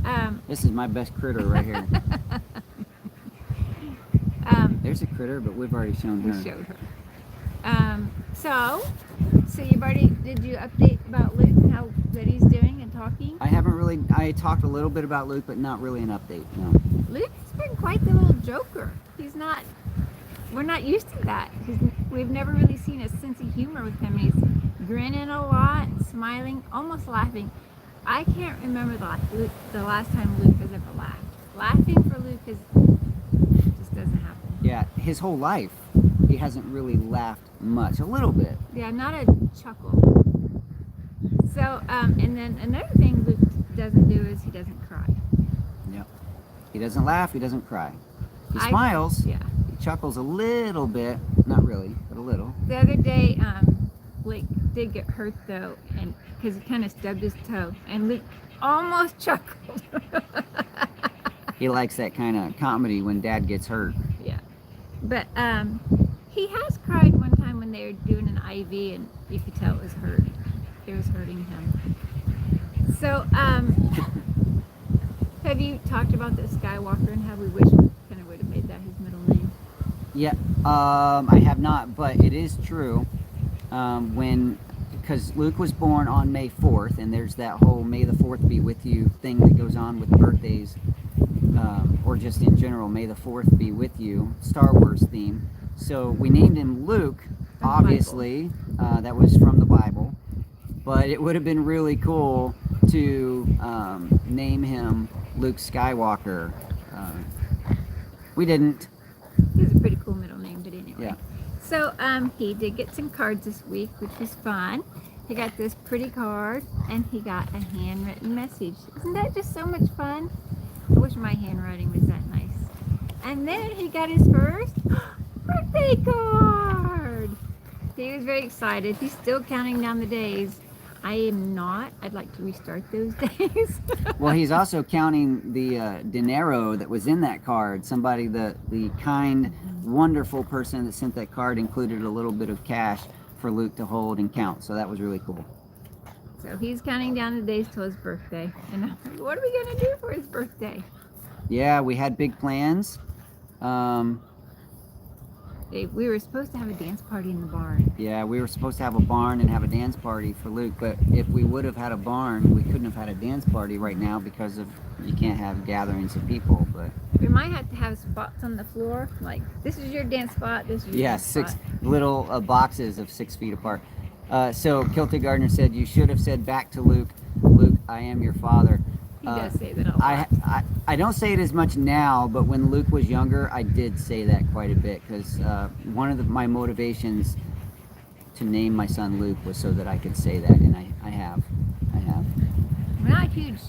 um, This is my best critter right here. There's a critter, but we've already shown we her. showed her. So did you update about Luke and how that he's doing and talking? I talked a little bit about Luke, but not really an update, no. Luke's been quite the little joker. We're not used to that. We've never really seen a sense of humor with him. He's grinning a lot, smiling, almost laughing. I can't remember the last time Luke has ever laughed. Laughing for Luke just doesn't happen. Yeah, his whole life, he hasn't really laughed much. A little bit. Yeah, not a chuckle. So, and then another thing Luke doesn't do is he doesn't cry. Yep. He doesn't laugh, he doesn't cry. He I- smiles. Yeah. He chuckles a little bit. Not really, but a little. The other day, Blake did get hurt though, and because he kind of stubbed his toe, and Luke almost chuckled. He likes that kind of comedy when Dad gets hurt. Yeah, but he has cried one time when they were doing an IV, and you could tell it was hurt. It was hurting him. So, have you talked about the Skywalker and how we wish we kind of would have made that his middle name? Yeah, I have not, but it is true. Because Luke was born on May 4th, and there's that whole May the 4th be with you thing that goes on with birthdays, or just in general, May the 4th be with you, Star Wars theme. So we named him Luke, obviously, that was from the Bible, but it would have been really cool to name him Luke Skywalker. We didn't. It's a pretty cool middle name, but anyway. Yeah. So he did get some cards this week, which was fun. He got this pretty card, and he got a handwritten message. Isn't that just so much fun? I wish my handwriting was that nice. And then he got his first birthday card. He was very excited. He's still counting down the days. I am not. I'd like to restart those days. Well, he's also counting the dinero that was in that card. Somebody, the kind, wonderful person that sent that card included a little bit of cash for Luke to hold and count. So that was really cool. So he's counting down the days till his birthday. And I'm like, what are we going to do for his birthday? Yeah, we had big plans. We were supposed to have a dance party in the barn. Yeah, we were supposed to have a barn and have a dance party for Luke, but if we would have had a barn, we couldn't have had a dance party right now because of you can't have gatherings of people. But We might have to have spots on the floor, like this is your dance spot, this is your yeah, dance 6 spot. little boxes of 6 feet apart. So Kilted Gardner said you should have said back to Luke, Luke, I am your father. He does say that a lot. I don't say it as much now, but when Luke was younger, I did say that quite a bit because one of my motivations to name my son Luke was so that I could say that, and I have. We're not huge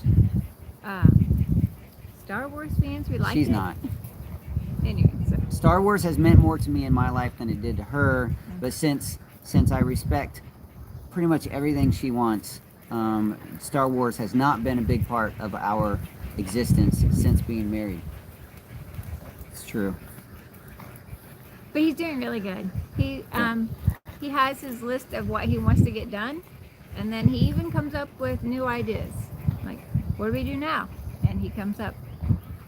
Star Wars fans. We like She's it. not. Anyway, so Star Wars has meant more to me in my life than it did to her, but since I respect pretty much everything she wants, Star Wars has not been a big part of our existence since being married. It's true. but he's doing really good. He has his list of what he wants to get done, and then he even comes up with new ideas. Like, what do we do now? And he comes up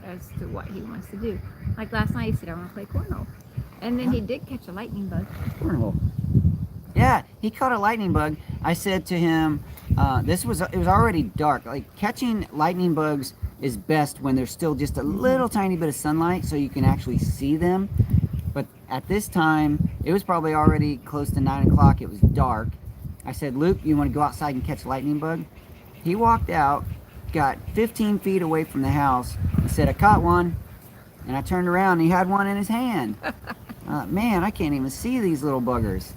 as to what he wants to do. Like last night, he said, I want to play cornhole. And then he did catch a lightning bug. Cornhole. Yeah, he caught a lightning bug. I said to him, it was already dark. Like catching lightning bugs is best when there's still just a little tiny bit of sunlight so you can actually see them. But at this time, it was probably already close to 9 o'clock. It was dark. I said, Luke, you want to go outside and catch a lightning bug? He walked out, got 15 feet away from the house, and said, I caught one. And I turned around and he had one in his hand. Man, I can't even see these little buggers.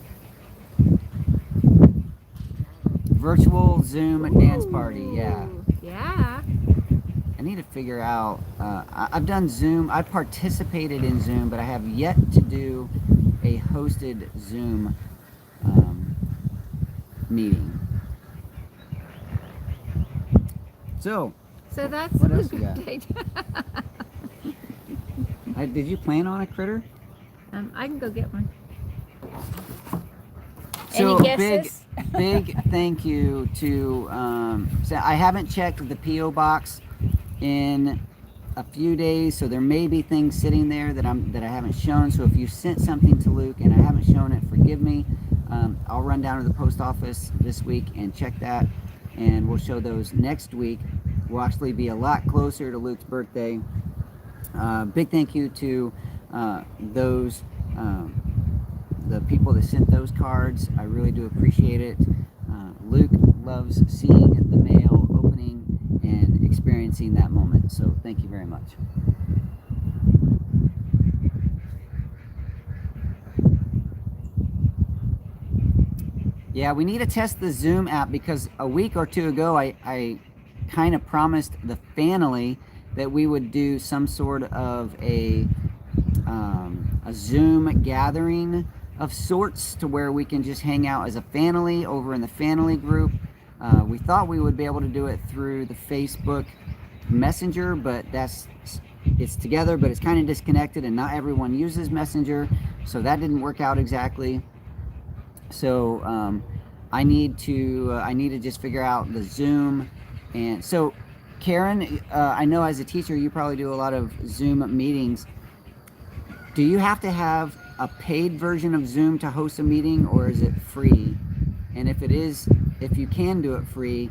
Virtual Zoom dance party, yeah. Yeah. I need to figure out, I've done Zoom, I've participated in Zoom, but I have yet to do a hosted Zoom meeting. So that's what else Luke you got? update. Did you plan on a critter? I can go get one. So Any guesses? big thank you to. So I haven't checked the PO box in a few days, so there may be things sitting there that I haven't shown. So if you sent something to Luke and I haven't shown it, forgive me. I'll run down to the post office this week and check that, and we'll show those next week. We'll actually be a lot closer to Luke's birthday. Big thank you to those. The people that sent those cards. I really do appreciate it. Luke loves seeing the mail opening and experiencing that moment, so thank you very much. Yeah, we need to test the Zoom app because a week or two ago I kind of promised the family that we would do some sort of a Zoom gathering of sorts to where we can just hang out as a family over in the family group. We thought we would be able to do it through the Facebook Messenger, but it's together, but it's kind of disconnected and not everyone uses Messenger, so that didn't work out exactly. So I need to just figure out the Zoom. And so Karen, I know as a teacher you probably do a lot of Zoom meetings. Do you have to have a paid version of Zoom to host a meeting, or is it free? And if you can do it free,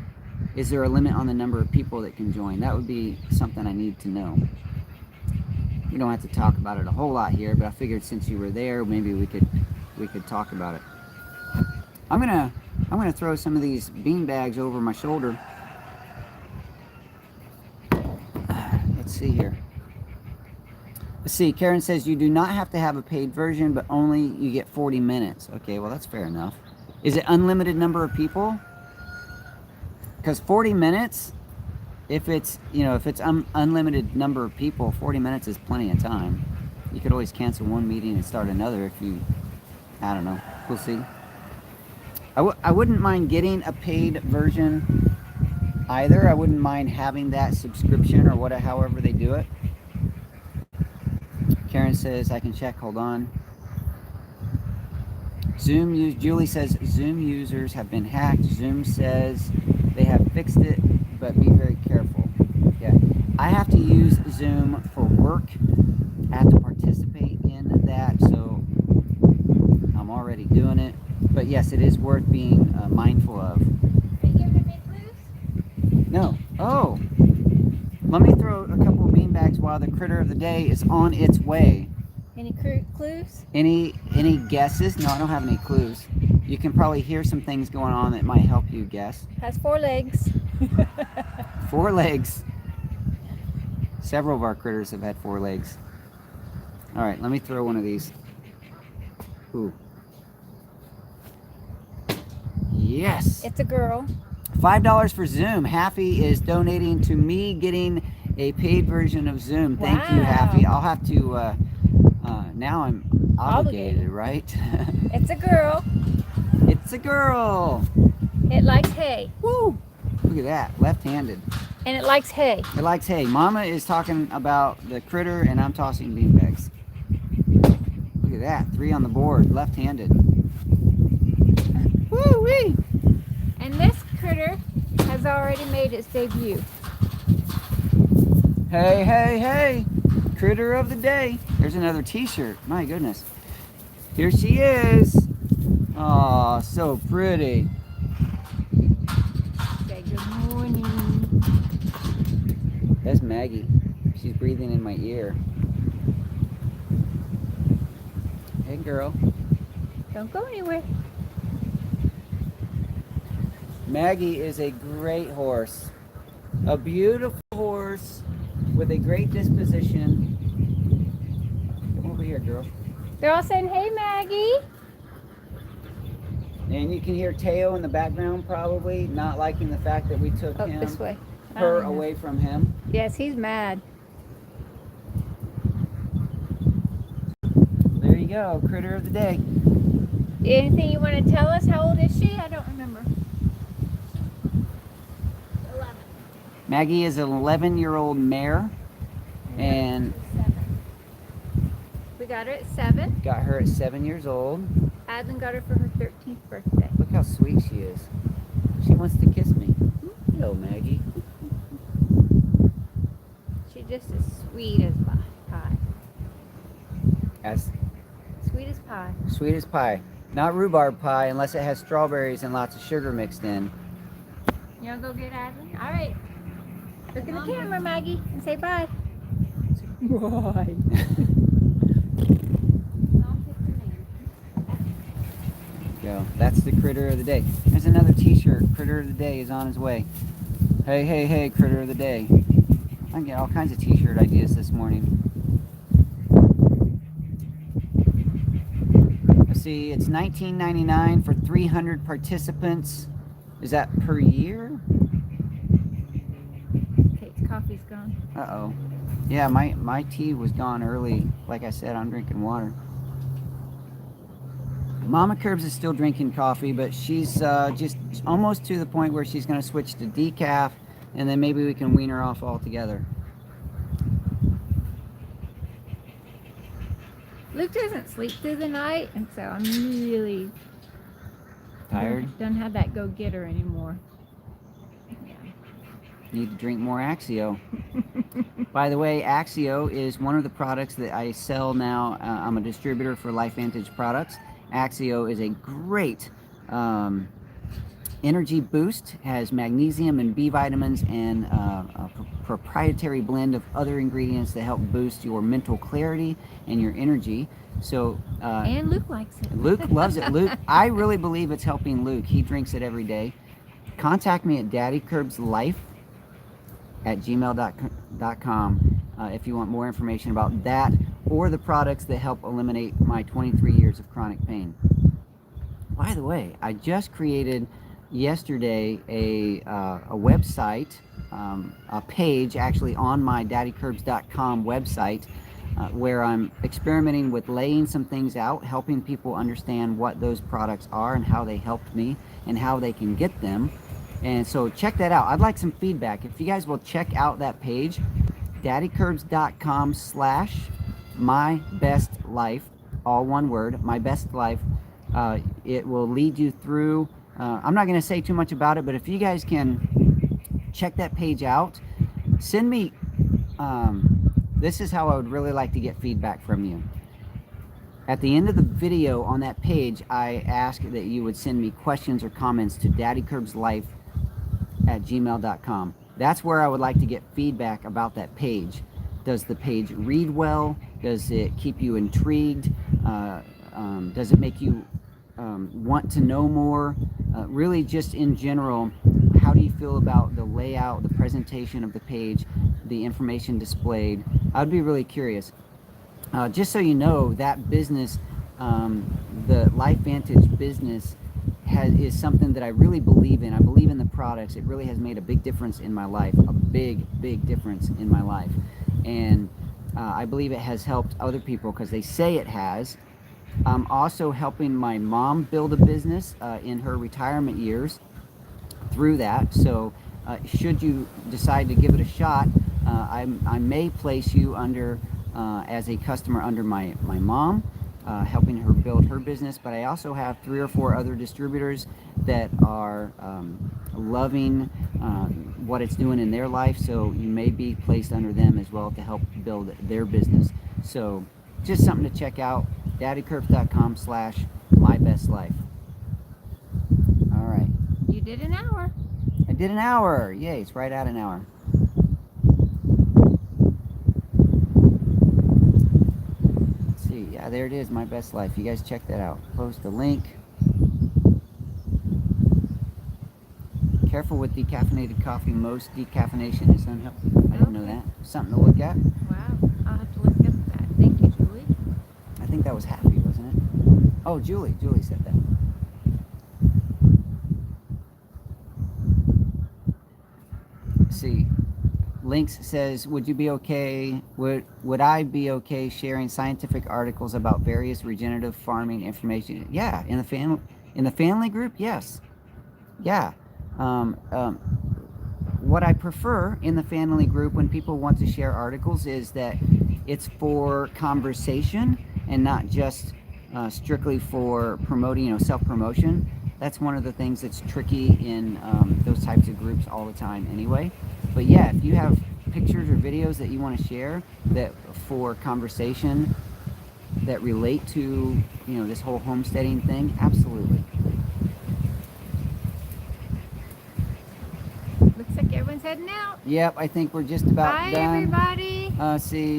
is there a limit on the number of people that can join? That would be something I need to know. We don't have to talk about it a whole lot here, but I figured since you were there, maybe we could talk about it. I'm gonna throw some of these bean bags over my shoulder. Let's see here. Let's see, Karen says you do not have to have a paid version, but only you get 40 minutes. Okay, well that's fair enough. Is it unlimited number of people? Because 40 minutes, if it's unlimited number of people, 40 minutes is plenty of time. You could always cancel one meeting and start another if you, I don't know, we'll see. I wouldn't mind getting a paid version either. I wouldn't mind having that subscription or however they do it. Karen says, I can check, hold on. Julie says, Zoom users have been hacked. Zoom says they have fixed it, but be very careful. Yeah, I have to use Zoom for work. I have to participate in that, so I'm already doing it. But yes, it is worth being mindful of. Are you giving me clues? No. Oh. Let me throw a couple of beanbags while the critter of the day is on its way. Any clues? Any guesses? No, I don't have any clues. You can probably hear some things going on that might help you guess. Has 4 legs. 4 legs. Several of our critters have had 4 legs. All right, let me throw one of these. Ooh. Yes. It's a girl. $5 for Zoom. Happy is donating to me getting a paid version of Zoom. Thank you, Happy. I'll have to, now I'm obligated, right? It's a girl. It's a girl. It likes hay. Woo! Look at that, left-handed. And it likes hay. It likes hay. Mama is talking about the critter and I'm tossing beanbags. Look at that, 3 on the board, left-handed. Woo-wee! And this critter has already made its debut. Hey, hey, hey! Critter of the day. There's another t-shirt. My goodness. Here she is. Aw, so pretty. Say good morning. That's Maggie. She's breathing in my ear. Hey, girl. Don't go anywhere. Maggie is a great horse. A beautiful horse with a great disposition. Come over here, girl. They're all saying, "Hey, Maggie." And you can hear Teo in the background probably not liking the fact that we took Oh, this way. her away from him. Yes, he's mad. There you go, critter of the day. Anything you want to tell us? How old is she? I don't remember. 11. Maggie is an 11-year-old mare, and We got her at 7. got her at 7 years old. Adlin got her for her 13th birthday. Look how sweet she is. She wants to kiss me. Hello, Maggie. She's just as sweet as pie. As Sweet as pie. sweet as pie. Not rhubarb pie unless it has strawberries and lots of sugar mixed in. You want to go get Adlin? All right. Look in the camera, Maggie, and say bye. Bye. Go. That's the critter of the day. There's another t-shirt. Critter of the day is on his way. Hey, hey, hey, critter of the day. I get all kinds of t-shirt ideas this morning. Let's see, it's $19.99 for 300 participants. Is that per year? Kate's coffee's gone. Uh-oh. Yeah, my tea was gone early. Like I said, I'm drinking water. Mama Curbs is still drinking coffee, but she's just almost to the point where she's going to switch to decaf, and then maybe we can wean her off altogether. Luke doesn't sleep through the night, and so I'm really Tired? Don't have that go-getter anymore. Yeah. Need to drink more Axio. By the way, Axio is one of the products that I sell now. I'm a distributor for LifeVantage products. Axio is a great energy boost, has magnesium and B vitamins and a proprietary blend of other ingredients that help boost your mental clarity and your energy. So And Luke likes it. Luke loves it. Luke, I really believe it's helping Luke. He drinks it every day. Contact me at daddykirbslife@gmail.com if you want more information about that or the products that help eliminate my 23 years of chronic pain. By the way, I just created yesterday a website, a page actually on my daddykirbs.com website where I'm experimenting with laying some things out, helping people understand what those products are and how they helped me and how they can get them. And so check that out. I'd like some feedback. If you guys will check out that page, daddykirbs.com/mybestlife, all one word, my best life. It will lead you through. I'm not going to say too much about it, but if you guys can check that page out, send me. This is how I would really like to get feedback from you. At the end of the video on that page, I ask that you would send me questions or comments to daddykirbslife@gmail.com. That's where I would like to get feedback about that page. Does the page read well? Does it keep you intrigued? Does it make you want to know more? Really just in general, how do you feel about the layout, the presentation of the page, the information displayed? I'd be really curious. Just so you know, that business, the LifeVantage business, is something that I really believe in. I believe in the products. It really has made a big difference in my life, a big, big difference in my life. And I believe it has helped other people because they say it has. I'm also helping my mom build a business in her retirement years through that. So should you decide to give it a shot, I may place you under as a customer under my mom, helping her build her business. But I also have 3 or 4 other distributors that are loving what it's doing in their life. So you may be placed under them as well to help build their business. So just something to check out. daddykirbs.com/mybestlife. All right. You did an hour. I did an hour. Yay, it's right at an hour. Let's see. Yeah, there it is, My Best Life. You guys check that out. Post a link. Careful with decaffeinated coffee. Most decaffeination is unhealthy. I didn't know Okay. that. Something to look at. Wow, I'll have to look up that. Thank you, Julie. I think that was Happy, wasn't it? Oh, Julie. Julie said that. Let's see. Lynx says, would you be okay, would I be okay sharing scientific articles about various regenerative farming information? Yeah, in the family group, yes. Yeah. What I prefer in the family group when people want to share articles is that it's for conversation and not just strictly for promoting, self-promotion. That's one of the things that's tricky in those types of groups all the time anyway. But yeah, if you have pictures or videos that you want to share that for conversation that relate to, this whole homesteading thing, absolutely. Looks like everyone's heading out. Yep, I think we're just about Bye, done. everybody. See,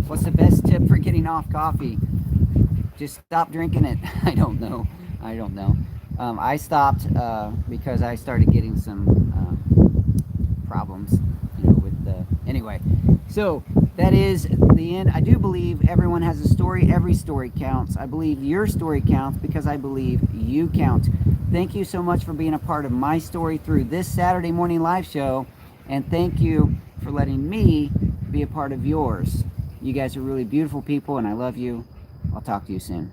what's the best tip for getting off coffee? Just stop drinking it. I don't know. I stopped because I started getting some problems, with the. Anyway, so that is the end. I do believe everyone has a story. Every story counts. I believe your story counts because I believe you count. Thank you so much for being a part of my story through this Saturday morning live show, and thank you for letting me be a part of yours. You guys are really beautiful people, and I love you. I'll talk to you soon.